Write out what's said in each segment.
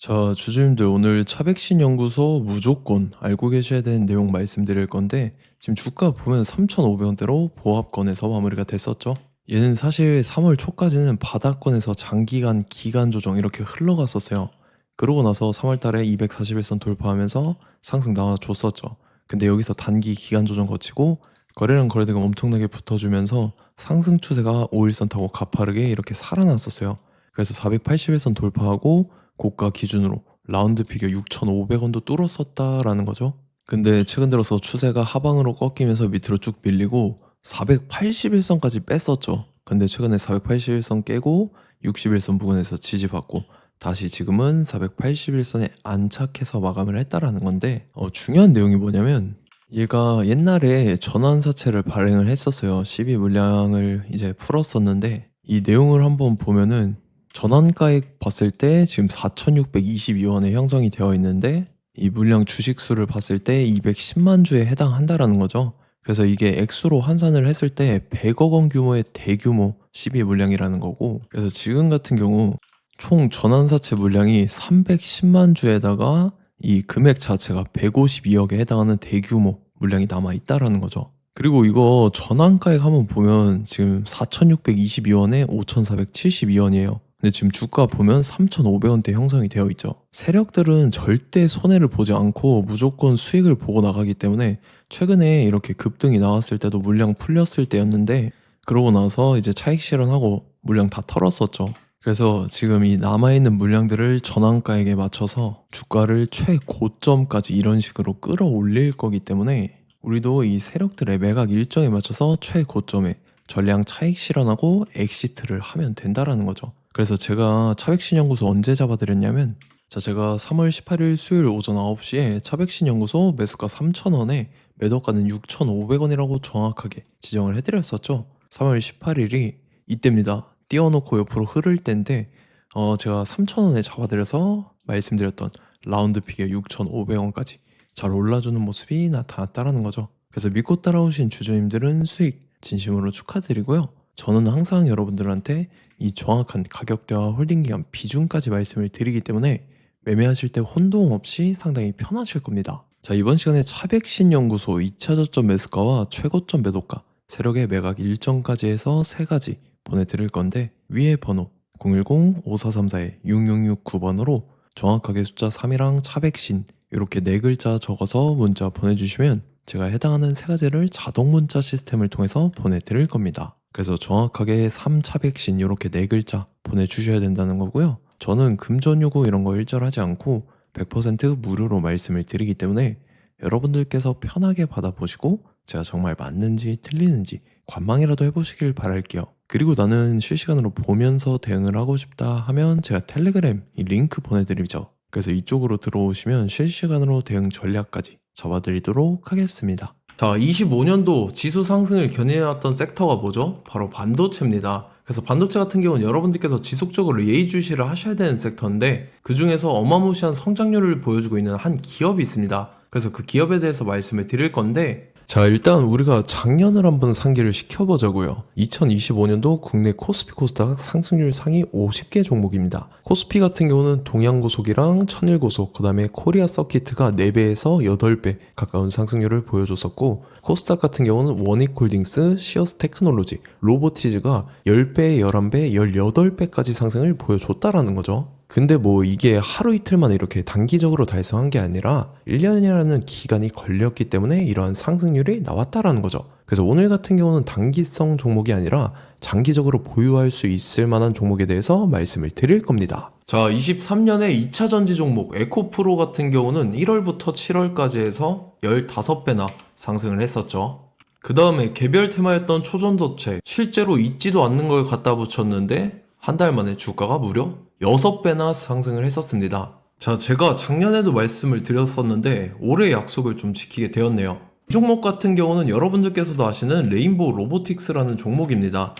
자, 주주님들 오늘 차백신 연구소 무조건 알고 계셔야 되는 내용 말씀드릴 건데 지금 주가 보면 3,500원대로 보합권에서 마무리가 됐었죠. 얘는 사실 3월 초까지는 바닥권에서 장기간 기간 조정 이렇게 흘러갔었어요. 그러고 나서 3월 달에 241선 돌파하면서 상승 나와줬었죠. 근데 여기서 단기 기간 조정 거치고 거래량 거래대금 엄청나게 붙어주면서 상승 추세가 5일선 타고 가파르게 이렇게 살아났었어요. 그래서 481선 돌파하고 고가 기준으로 라운드 피겨 6,500원도 뚫었었다라는 거죠. 근데 최근 들어서 추세가 하방으로 꺾이면서 밑으로 쭉 밀리고 481선까지 뺐었죠. 근데 최근에 481선 깨고 61선 부근에서 지지받고 다시 지금은 481선에 안착해서 마감을 했다라는 건데 중요한 내용이 뭐냐면 얘가 옛날에 전환사채를 발행을 했었어요. 12 물량을 이제 풀었었는데 이 내용을 한번 보면은 전환가액 봤을 때 지금 4,622원에 형성이 되어 있는데 이 물량 주식수를 봤을 때 210만 주에 해당한다라는 거죠. 그래서 이게 액수로 환산을 했을 때 100억 원 규모의 대규모 12 물량이라는 거고, 그래서 지금 같은 경우 총 전환사채 물량이 310만 주에다가 이 금액 자체가 152억에 해당하는 대규모 물량이 남아 있다라는 거죠. 그리고 이거 전환가액 한번 보면 지금 4,622원에 5,472원이에요. 근데 지금 주가 보면 3,500원대 형성이 되어 있죠. 세력들은 절대 손해를 보지 않고 무조건 수익을 보고 나가기 때문에 최근에 이렇게 급등이 나왔을 때도 물량 풀렸을 때였는데 그러고 나서 이제 차익 실현하고 물량 다 털었었죠. 그래서 지금 이 남아있는 물량들을 전환가액에 맞춰서 주가를 최고점까지 이런 식으로 끌어올릴 거기 때문에 우리도 이 세력들의 매각 일정에 맞춰서 최고점에 전량 차익 실현하고 엑시트를 하면 된다라는 거죠. 그래서 제가 차백신연구소 언제 잡아드렸냐면 제가 3월 18일 수요일 오전 9시에 차백신연구소 매수가 3,000원에 매도가는 6,500원이라고 정확하게 지정을 해드렸었죠. 3월 18일이 이때입니다. 띄워놓고 옆으로 흐를 때인데 제가 3,000원에 잡아드려서 말씀드렸던 라운드 픽에 6,500원까지 잘 올라주는 모습이 나타났다라는 거죠. 그래서 믿고 따라오신 주주님들은 수익 진심으로 축하드리고요. 저는 항상 여러분들한테 이 정확한 가격대와 홀딩 기간 비중까지 말씀을 드리기 때문에 매매하실 때 혼동 없이 상당히 편하실 겁니다. 자, 이번 시간에 차백신 연구소 2차 저점 매수가와 최고점 매도가, 세력의 매각 일정까지 해서 3가지 보내드릴 건데 위에 번호 010-5434-6669번으로 정확하게 숫자 3이랑 차백신 이렇게 4글자 적어서 문자 보내주시면 제가 해당하는 3가지를 자동 문자 시스템을 통해서 보내드릴 겁니다. 그래서 정확하게 3차백신 이렇게 4글자 보내주셔야 된다는 거고요. 저는 금전 요구 이런 거 일절하지 않고 100% 무료로 말씀을 드리기 때문에 여러분들께서 편하게 받아보시고 제가 정말 맞는지 틀리는지 관망이라도 해보시길 바랄게요. 그리고 나는 실시간으로 보면서 대응을 하고 싶다 하면 제가 텔레그램 이 링크 보내드리죠. 그래서 이쪽으로 들어오시면 실시간으로 대응 전략까지 잡아드리도록 하겠습니다. 자, 25년도 지수 상승을 견인해왔던 섹터가 뭐죠? 바로 반도체입니다. 그래서 반도체 같은 경우는 여러분들께서 지속적으로 예의주시를 하셔야 되는 섹터인데 그 중에서 어마무시한 성장률을 보여주고 있는 한 기업이 있습니다. 그래서 그 기업에 대해서 말씀을 드릴 건데 자, 일단 우리가 작년을 한번 상기를 시켜보자고요. 2025년도 국내 코스피 코스닥 상승률 상위 50개 종목입니다. 코스피 같은 경우는 동양고속이랑 천일고속, 그 다음에 코리아 서키트가 4배에서 8배 가까운 상승률을 보여줬었고, 코스닥 같은 경우는 원익홀딩스, 시어스 테크놀로지, 로보티즈가 10배, 11배, 18배까지 상승을 보여줬다라는 거죠. 근데 뭐 이게 하루 이틀 만에 이렇게 단기적으로 달성한 게 아니라 1년이라는 기간이 걸렸기 때문에 이러한 상승률이 나왔다라는 거죠. 그래서 오늘 같은 경우는 단기성 종목이 아니라 장기적으로 보유할 수 있을 만한 종목에 대해서 말씀을 드릴 겁니다. 자, 23년에 2차 전지 종목 에코프로 같은 경우는 1월부터 7월까지 해서 15배나 상승을 했었죠. 그 다음에 개별 테마였던 초전도체 실제로 있지도 않는 걸 갖다 붙였는데 한 달 만에 주가가 무려 6배나 상승을 했었습니다. 자, 제가 작년에도 말씀을 드렸었는데 올해 약속을 좀 지키게 되었네요. 이 종목 같은 경우는 여러분들께서도 아시는 레인보우 로보틱스라는 종목입니다.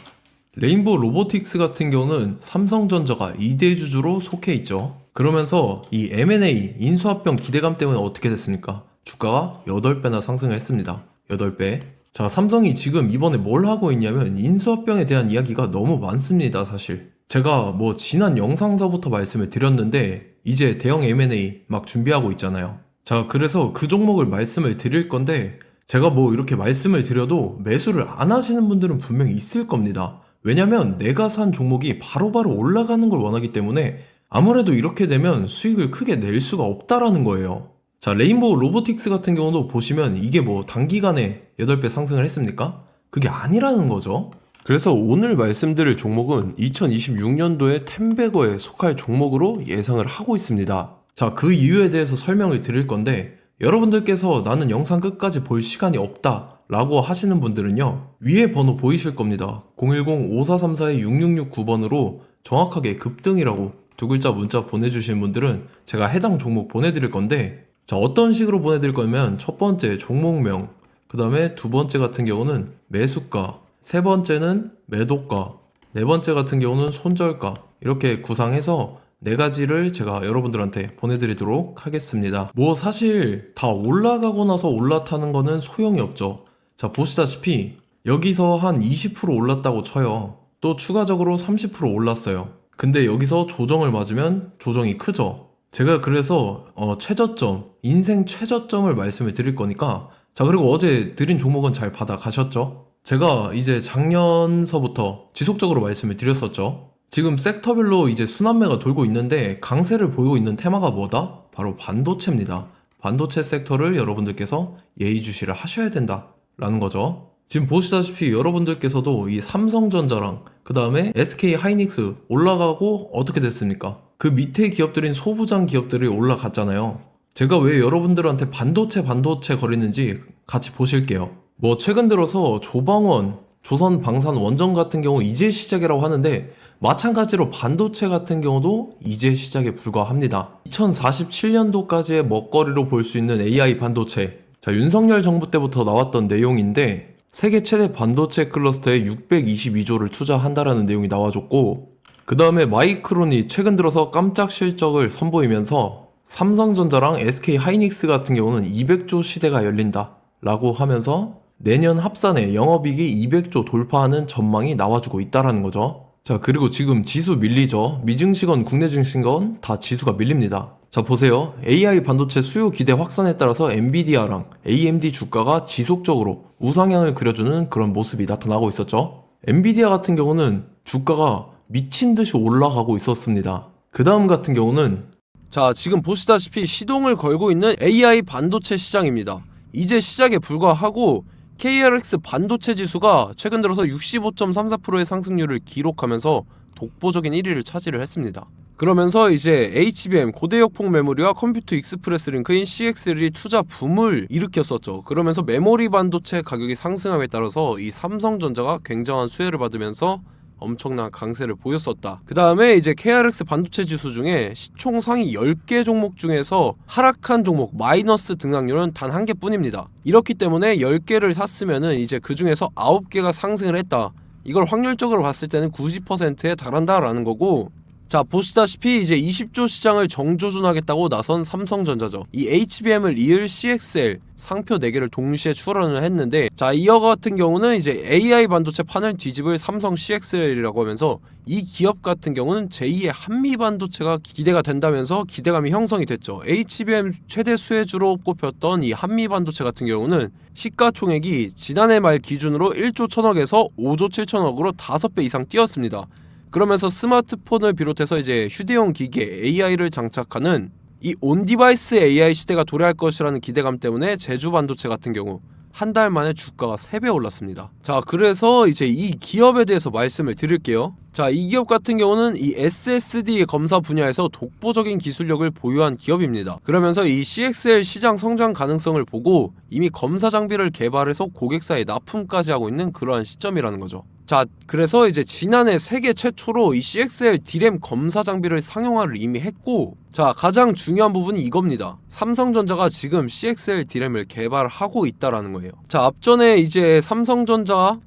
레인보우 로보틱스 같은 경우는 삼성전자가 2대 주주로 속해 있죠. 그러면서 이 M&A 인수합병 기대감 때문에 어떻게 됐습니까? 주가가 8배나 상승을 했습니다. 8배. 자, 삼성이 지금 이번에 뭘 하고 있냐면 인수합병에 대한 이야기가 너무 많습니다, 사실. 제가 뭐 지난 영상서부터 말씀을 드렸는데 이제 대형 M&A 막 준비하고 있잖아요. 자, 그래서 그 종목을 말씀을 드릴 건데 제가 뭐 이렇게 말씀을 드려도 매수를 안 하시는 분들은 분명히 있을 겁니다. 왜냐면 내가 산 종목이 바로바로 올라가는 걸 원하기 때문에 아무래도 이렇게 되면 수익을 크게 낼 수가 없다라는 거예요. 자, 레인보우 로보틱스 같은 경우도 보시면 이게 뭐 단기간에 8배 상승을 했습니까? 그게 아니라는 거죠. 그래서 오늘 말씀드릴 종목은 2026년도에 텐베거에 속할 종목으로 예상을 하고 있습니다. 자, 그 이유에 대해서 설명을 드릴 건데 여러분들께서 나는 영상 끝까지 볼 시간이 없다 라고 하시는 분들은요, 위에 번호 보이실 겁니다. 010-5434-6669번으로 정확하게 급등이라고 두 글자 문자 보내주신 분들은 제가 해당 종목 보내드릴 건데, 자, 어떤 식으로 보내드릴 거냐면 첫 번째 종목명, 그 다음에 두 번째 같은 경우는 매수가, 세 번째는 매도가, 네 번째 같은 경우는 손절가, 이렇게 구상해서 네 가지를 제가 여러분들한테 보내드리도록 하겠습니다. 뭐 사실 다 올라가고 나서 올라타는 거는 소용이 없죠. 자, 보시다시피 여기서 한 20% 올랐다고 쳐요. 또 추가적으로 30% 올랐어요. 근데 여기서 조정을 맞으면 조정이 크죠. 제가 그래서 최저점, 인생 최저점을 말씀을 드릴 거니까, 자, 그리고 어제 드린 종목은 잘 받아 가셨죠? 제가 이제 작년서부터 지속적으로 말씀을 드렸었죠. 지금 섹터별로 이제 순환매가 돌고 있는데 강세를 보이고 있는 테마가 뭐다? 바로 반도체입니다. 반도체 섹터를 여러분들께서 예의주시를 하셔야 된다라는 거죠. 지금 보시다시피 여러분들께서도 이 삼성전자랑 그 다음에 SK 하이닉스 올라가고 어떻게 됐습니까? 그 밑에 기업들인 소부장 기업들이 올라갔잖아요. 제가 왜 여러분들한테 반도체 거리는지 같이 보실게요. 뭐 최근 들어서 조방원, 조선방산원전 같은 경우 이제 시작이라고 하는데 마찬가지로 반도체 같은 경우도 이제 시작에 불과합니다. 2047년도까지의 먹거리로 볼 수 있는 AI 반도체. 자, 윤석열 정부 때부터 나왔던 내용인데 세계 최대 반도체 클러스터에 622조를 투자한다라는 내용이 나와줬고, 그 다음에 마이크론이 최근 들어서 깜짝 실적을 선보이면서 삼성전자랑 SK 하이닉스 같은 경우는 200조 시대가 열린다 라고 하면서 내년 합산에 영업이익이 200조 돌파하는 전망이 나와주고 있다라는 거죠. 자, 그리고 지금 지수 밀리죠. 미증시건 국내 증시건 다 지수가 밀립니다. 자, 보세요. AI 반도체 수요 기대 확산에 따라서 엔비디아랑 AMD 주가가 지속적으로 우상향을 그려주는 그런 모습이 나타나고 있었죠. 엔비디아 같은 경우는 주가가 미친 듯이 올라가고 있었습니다. 그 다음 같은 경우는, 자, 지금 보시다시피 시동을 걸고 있는 AI 반도체 시장입니다. 이제 시작에 불과하고 KRX 반도체 지수가 최근 들어서 65.34%의 상승률을 기록하면서 독보적인 1위를 차지를 했습니다. 그러면서 이제 HBM 고대역폭 메모리와 컴퓨터 익스프레스 링크인 CXL이 투자 붐을 일으켰었죠. 그러면서 메모리 반도체 가격이 상승함에 따라서 이 삼성전자가 굉장한 수혜를 받으면서 엄청난 강세를 보였었다. 그 다음에 이제 KRX 반도체 지수 중에 시총 상위 10개 종목 중에서 하락한 종목 마이너스 등락률은 단 1개뿐입니다. 이렇기 때문에 10개를 샀으면은 이제 그 중에서 9개가 상승을 했다. 이걸 확률적으로 봤을 때는 90%에 달한다라는 거고, 자, 보시다시피 이제 20조 시장을 정조준하겠다고 나선 삼성전자죠. 이 HBM을 이을 CXL 상표 4개를 동시에 출원을 했는데, 자, 이어 같은 경우는 이제 AI 반도체 판을 뒤집을 삼성 CXL이라고 하면서 이 기업 같은 경우는 제2의 한미 반도체가 기대가 된다면서 기대감이 형성이 됐죠. HBM 최대 수혜주로 꼽혔던 이 한미 반도체 같은 경우는 시가총액이 지난해 말 기준으로 1조 1000억에서 5조 7천억으로 5배 이상 뛰었습니다. 그러면서 스마트폰을 비롯해서 이제 휴대용 기기에 AI를 장착하는 이 온디바이스 AI 시대가 도래할 것이라는 기대감 때문에 제주 반도체 같은 경우 한 달 만에 주가가 3배 올랐습니다. 자, 그래서 이제 이 기업에 대해서 말씀을 드릴게요. 자, 이 기업 같은 경우는 이 SSD 검사 분야에서 독보적인 기술력을 보유한 기업입니다. 그러면서 이 CXL 시장 성장 가능성을 보고 이미 검사 장비를 개발해서 고객사에 납품까지 하고 있는 그러한 시점이라는 거죠. 자, 그래서 이제 지난해 세계 최초로 이 CXL D램 검사 장비를 상용화를 이미 했고, 자, 가장 중요한 부분이 이겁니다. 삼성전자가 지금 CXL D램을 개발하고 있다라는 거예요. 자, 앞전에 이제 삼성전자가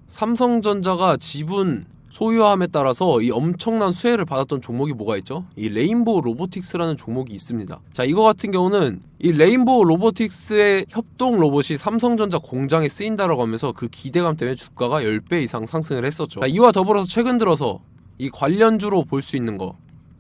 지분 소유함에 따라서 이 엄청난 수혜를 받았던 종목이 뭐가 있죠? 이 레인보우 로보틱스라는 종목이 있습니다. 자, 이거 같은 경우는 이 레인보우 로보틱스의 협동 로봇이 삼성전자 공장에 쓰인다라고 하면서 그 기대감 때문에 주가가 10배 이상 상승을 했었죠. 자, 이와 더불어서 최근 들어서 이 관련주로 볼 수 있는 거,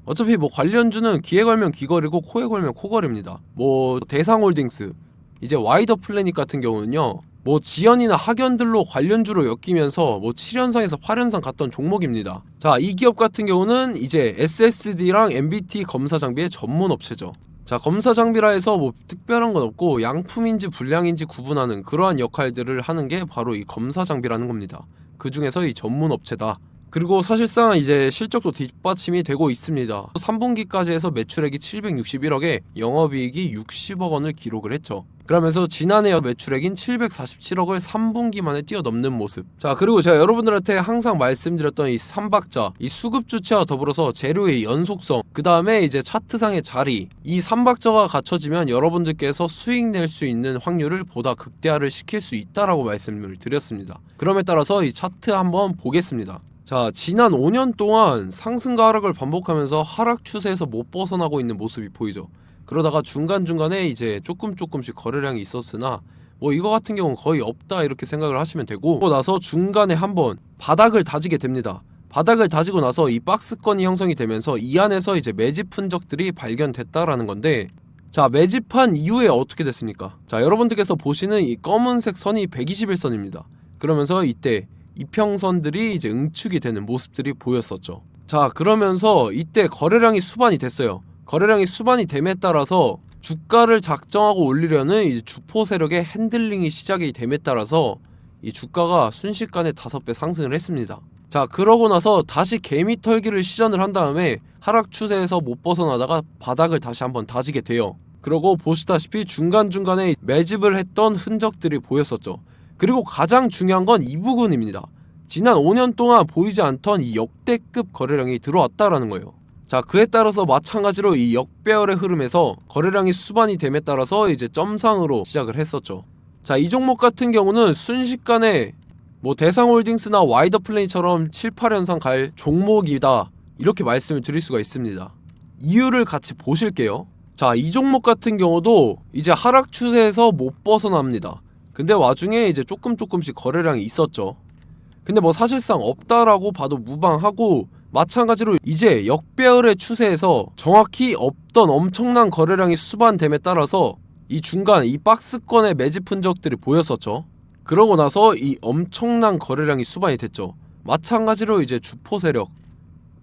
어차피 뭐 관련주는 귀에 걸면 귀걸이고 코에 걸면 코걸이입니다. 뭐 대상홀딩스, 이제 와이더 플래닛 같은 경우는요, 뭐 지연이나 학연들로 관련주로 엮이면서 뭐 7연상에서 8연상 갔던 종목입니다. 자, 이 기업 같은 경우는 이제 SSD랑 MBT 검사 장비의 전문 업체죠. 자, 검사 장비라 해서 뭐 특별한 건 없고 양품인지 불량인지 구분하는 그러한 역할들을 하는 게 바로 이 검사 장비라는 겁니다. 그 중에서 이 전문 업체다. 그리고 사실상 이제 실적도 뒷받침이 되고 있습니다. 3분기까지 해서 매출액이 761억에 영업이익이 60억 원을 기록을 했죠. 그러면서 지난해 매출액인 747억을 3분기 만에 뛰어넘는 모습. 자, 그리고 제가 여러분들한테 항상 말씀드렸던 이 3박자, 이 수급 주체와 더불어서 재료의 연속성, 그 다음에 이제 차트상의 자리, 이 3박자가 갖춰지면 여러분들께서 수익 낼 수 있는 확률을 보다 극대화를 시킬 수 있다라고 말씀을 드렸습니다. 그럼에 따라서 이 차트 한번 보겠습니다. 자, 지난 5년 동안 상승과 하락을 반복하면서 하락 추세에서 못 벗어나고 있는 모습이 보이죠. 그러다가 중간중간에 이제 조금씩 거래량이 있었으나 뭐 이거 같은 경우는 거의 없다 이렇게 생각을 하시면 되고, 그러고 나서 중간에 한번 바닥을 다지게 됩니다. 바닥을 다지고 나서 이 박스권이 형성이 되면서 이 안에서 이제 매집 흔적들이 발견됐다라는 건데, 자, 매집한 이후에 어떻게 됐습니까? 자, 여러분들께서 보시는 이 검은색 선이 121선입니다. 그러면서 이때 이평선들이 이제 응축이 되는 모습들이 보였었죠. 자, 그러면서 이때 거래량이 수반이 됐어요. 거래량이 수반이 됨에 따라서 주가를 작정하고 올리려는 이제 주포 세력의 핸들링이 시작이 됨에 따라서 이 주가가 순식간에 5배 상승을 했습니다. 자, 그러고 나서 다시 개미 털기를 시전을 한 다음에 하락 추세에서 못 벗어나다가 바닥을 다시 한번 다지게 돼요. 그러고 보시다시피 중간중간에 매집을 했던 흔적들이 보였었죠. 그리고 가장 중요한 건 이 부분입니다. 지난 5년 동안 보이지 않던 이 역대급 거래량이 들어왔다라는 거예요. 자, 그에 따라서 마찬가지로 이 역배열의 흐름에서 거래량이 수반이 됨에 따라서 이제 점상으로 시작을 했었죠. 자, 이 종목 같은 경우는 순식간에 뭐 대상홀딩스나 와이더 플래닛처럼 7, 8연상 갈 종목이다 이렇게 말씀을 드릴 수가 있습니다. 이유를 같이 보실게요. 자, 이 종목 같은 경우도 이제 하락 추세에서 못 벗어납니다. 근데 와중에 이제 조금씩 거래량이 있었죠. 근데 뭐 사실상 없다라고 봐도 무방하고, 마찬가지로 이제 역배열의 추세에서 정확히 없던 엄청난 거래량이 수반됨에 따라서 이 중간 이 박스권의 매집 흔적들이 보였었죠. 그러고 나서 이 엄청난 거래량이 수반이 됐죠. 마찬가지로 이제 주포 세력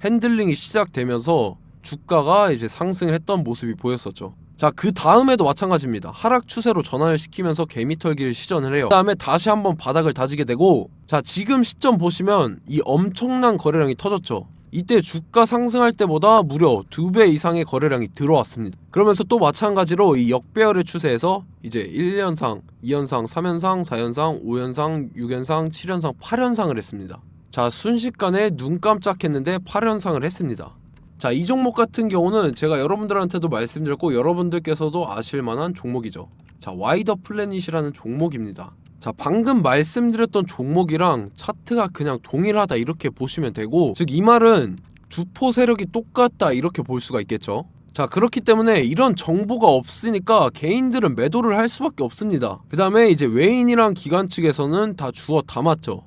핸들링이 시작되면서 주가가 이제 상승을 했던 모습이 보였었죠. 자, 그 다음에도 마찬가지입니다. 하락 추세로 전환을 시키면서 개미털기를 시전을 해요. 그 다음에 다시 한번 바닥을 다지게 되고, 자, 지금 시점 보시면 이 엄청난 거래량이 터졌죠. 이때 주가 상승할 때보다 무려 2배 이상의 거래량이 들어왔습니다. 그러면서 또 마찬가지로 이 역배열의 추세에서 이제 1연상, 2연상, 3연상, 4연상, 5연상, 6연상, 7연상, 8연상을 했습니다. 자, 순식간에 눈 깜짝했는데 8연상을 했습니다. 자, 이 종목 같은 경우는 제가 여러분들한테도 말씀드렸고 여러분들께서도 아실만한 종목이죠. 자, 와이더 플래닛이라는 종목입니다. 자, 방금 말씀드렸던 종목이랑 차트가 그냥 동일하다 이렇게 보시면 되고, 즉 이 말은 주포 세력이 똑같다 이렇게 볼 수가 있겠죠. 자, 그렇기 때문에 이런 정보가 없으니까 개인들은 매도를 할 수밖에 없습니다. 그 다음에 이제 외인이랑 기관 측에서는 다 주워 담았죠.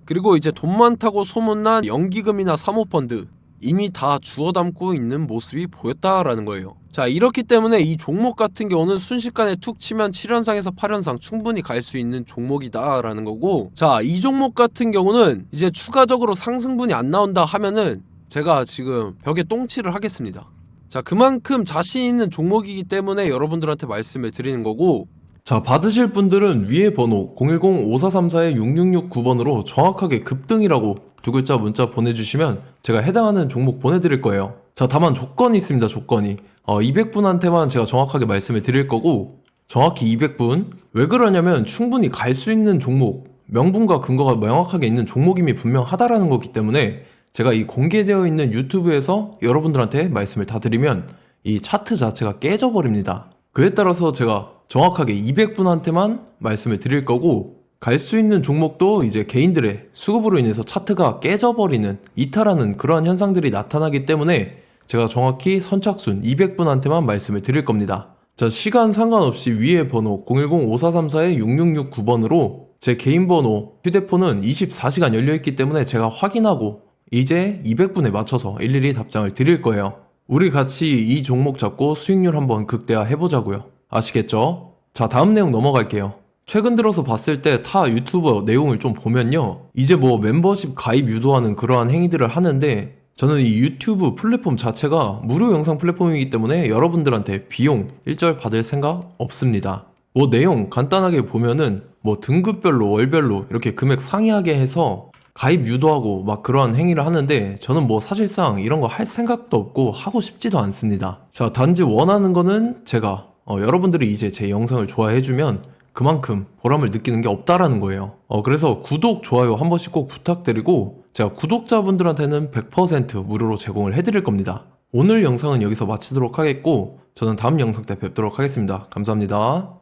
그리고 이제 돈 많다고 소문난 연기금이나 사모펀드 이미 다 주워 담고 있는 모습이 보였다라는 거예요. 자, 이렇기 때문에 이 종목 같은 경우는 순식간에 툭 치면 7연상에서 8연상 충분히 갈 수 있는 종목이다 라는 거고, 자, 이 종목 같은 경우는 이제 추가적으로 상승분이 안 나온다 하면은 제가 지금 벽에 똥칠을 하겠습니다. 자, 그만큼 자신 있는 종목이기 때문에 여러분들한테 말씀을 드리는 거고, 자, 받으실 분들은 위에 번호 010-5434-6669번으로 정확하게 급등이라고 두 글자 문자 보내주시면 제가 해당하는 종목 보내드릴 거예요. 자, 다만 조건이 있습니다. 조건이 200분한테만 제가 정확하게 말씀을 드릴 거고, 정확히 200분. 왜 그러냐면 충분히 갈 수 있는 종목, 명분과 근거가 명확하게 있는 종목임이 분명하다라는 거기 때문에 제가 이 공개되어 있는 유튜브에서 여러분들한테 말씀을 다 드리면 이 차트 자체가 깨져버립니다. 그에 따라서 제가 정확하게 200분한테만 말씀을 드릴 거고, 갈 수 있는 종목도 이제 개인들의 수급으로 인해서 차트가 깨져버리는, 이탈하는 그러한 현상들이 나타나기 때문에 제가 정확히 선착순 200분한테만 말씀을 드릴 겁니다. 자, 시간 상관없이 위에 번호 010-5434-6669번으로 제 개인 번호, 휴대폰은 24시간 열려있기 때문에 제가 확인하고 이제 200분에 맞춰서 일일이 답장을 드릴 거예요. 우리 같이 이 종목 잡고 수익률 한번 극대화 해보자고요. 아시겠죠? 자, 다음 내용 넘어갈게요. 최근 들어서 봤을 때 타 유튜버 내용을 좀 보면요. 이제 뭐 멤버십 가입 유도하는 그러한 행위들을 하는데 저는 이 유튜브 플랫폼 자체가 무료 영상 플랫폼이기 때문에 여러분들한테 비용 일절 받을 생각 없습니다. 뭐 내용 간단하게 보면은 뭐 등급별로 월별로 이렇게 금액 상이하게 해서 가입 유도하고 막 그러한 행위를 하는데 저는 뭐 사실상 이런 거 할 생각도 없고 하고 싶지도 않습니다. 자, 단지 원하는 거는 제가 여러분들이 이제 제 영상을 좋아해주면 그만큼 보람을 느끼는 게 없다라는 거예요. 그래서 구독, 좋아요 한 번씩 꼭 부탁드리고 제가 구독자분들한테는 100% 무료로 제공을 해드릴 겁니다. 오늘 영상은 여기서 마치도록 하겠고 저는 다음 영상 때 뵙도록 하겠습니다. 감사합니다.